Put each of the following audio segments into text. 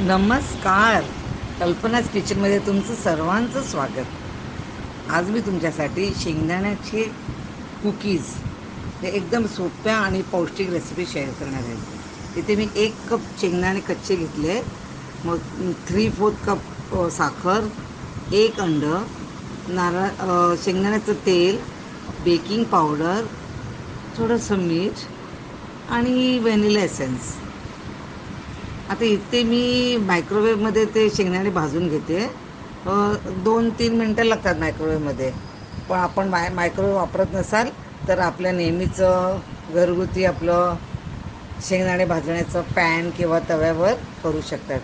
नमस्कार. कल्पनाच किचनमध्ये तुमचं सर्वांचं स्वागत. आज मी तुमच्यासाठी शेंगदाण्याचे कुकीज हे एकदम सोप्या आणि पौष्टिक रेसिपी शेअर करणार आहे. इथे मी 1 कप शेंगदाणे कच्चे घेतले, मग 3/4 कप साखर, 1 अंड, शेंगदाण्याचं तेल, बेकिंग पावडर, थोडंसं मीठ आणि व्हॅनिला एसेन्स. आता इथे मी मायक्रोवेव्हमध्ये ते शेंगदाणे भाजून घेते. 2-3 मिनटं लागतात मायक्रोवेव्हमध्ये. पण आपण मायक्रोवेव्ह वापरत नसाल तर आपल्या नेहमीचं घरगुती आपलं शेंगदाणे भाजण्याचं पॅन किंवा तव्यावर करू शकतात.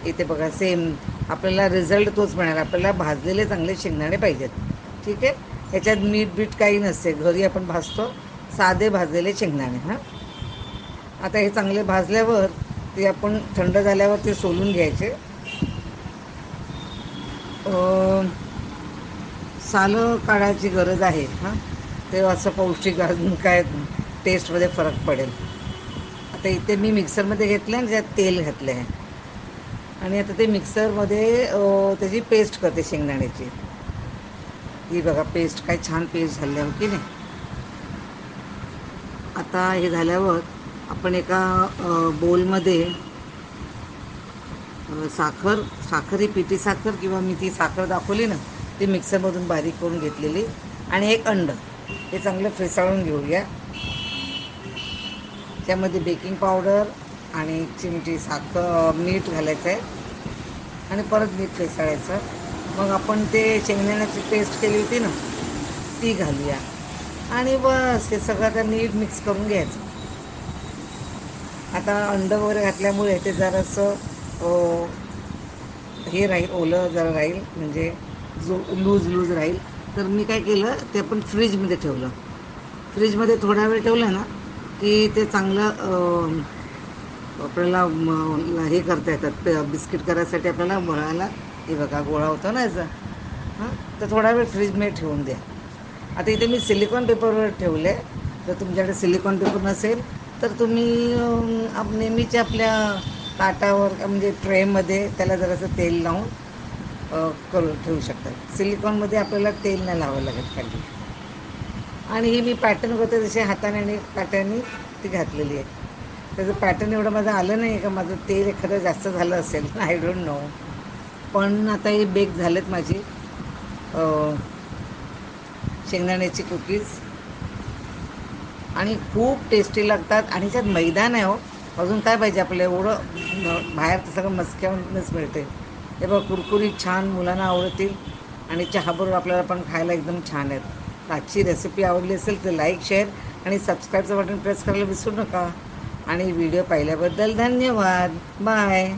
इथे बघा, सेम आपल्याला रिझल्ट तोच मिळाला. आपल्याला भाजलेले चांगले शेंगदाणे पाहिजेत. ठीक आहे. ह्याच्यात मीठ बीठ काही नसते, घरी आपण भाजतो साधे भाजलेले शेंगदाणे. आता हे चांगले भाजल्यावर ते आपण थंड झाल्यावर ते सोलून घ्यायचे. सालं काढायची गरज आहे. ते असं पौष्टिक अजून काय टेस्टमध्ये फरक पडेल. आता इथे मी मिक्सरमध्ये घेतलं आणि त्यात तेल घातलं आहे आणि आता ते मिक्सरमध्ये त्याची पेस्ट करते शेंगदाण्याची. ही बघा पेस्ट, काय छान पेस्ट झाली आहे की नाही. आता हे झाल्यावर आपण एका बोलमध्ये साखर ही पिठी साखर किंवा मी ती साखर दाखवली ना, ती मिक्सरमधून बारीक करून घेतलेली, आणि 1 अंड हे चांगलं फेसाळून घेऊया. त्यामध्ये बेकिंग पावडर आणि 1 चिमटी मीठ घालायचं आहे आणि परत मीठ फेसाळायचं. मग आपण ते शेंगदाण्याची पेस्ट केली होती ना, ती घालूया आणि बस हे सगळं आता नीट मिक्स करून घ्यायचं. आता अंड वगैरे घातल्यामुळे ते जरासं हे राहील, ओलं जरा राहील, म्हणजे लूज राहील. तर मी काय केलं, ते आपण फ्रीजमध्ये ठेवलं. फ्रीजमध्ये थोडा वेळ ठेवलं ना की ते चांगलं आपल्याला हे करता येतात. बिस्किट करायसाठी आपल्याला मळायला हे बघा गोळा होतो ना याचा. तर थोडा वेळ फ्रीजमध्ये ठेवून द्या. आता इथे मी सिलिकॉन पेपरवर ठेवले. जर तुमच्याकडे सिलिकॉन पेपर नसेल तर तुम्ही नेहमीच्या आपल्या ताटावर म्हणजे ट्रेमध्ये त्याला जरासं तेल लावून करून ठेवू शकतात. सिलिकॉनमध्ये आपल्याला तेल नाही लावावं लागत खाली. आणि ही मी पॅटर्न करते जसे हाताने आणि काट्याने ती घातलेली आहे. त्याचं पॅटर्न एवढं माझं आलं नाही का, माझं तेल एखादं जास्त झालं असेल, आय डोंट नो. पण आता हे बेक झालेत माझी शेंगदाण्याची कुकीज, आणि खूप टेस्टी लागतात. आणि त्यात मैदा नाही हो, अजून काय पाहिजे आपल्याला. एवढं बाहेर तर सगळं मस्क्यावरूनच मिळते. हे बघ, कुरकुरीत छान, मुलांना आवडतील आणि चहाबरोबर आपल्याला पण खायला एकदम छान आहेत. आजची रेसिपी आवडली असेल तर लाईक, शेअर आणि सबस्क्राईबचं बटन प्रेस करायला विसरू नका. आणि व्हिडिओ पाहिल्याबद्दल धन्यवाद. बाय.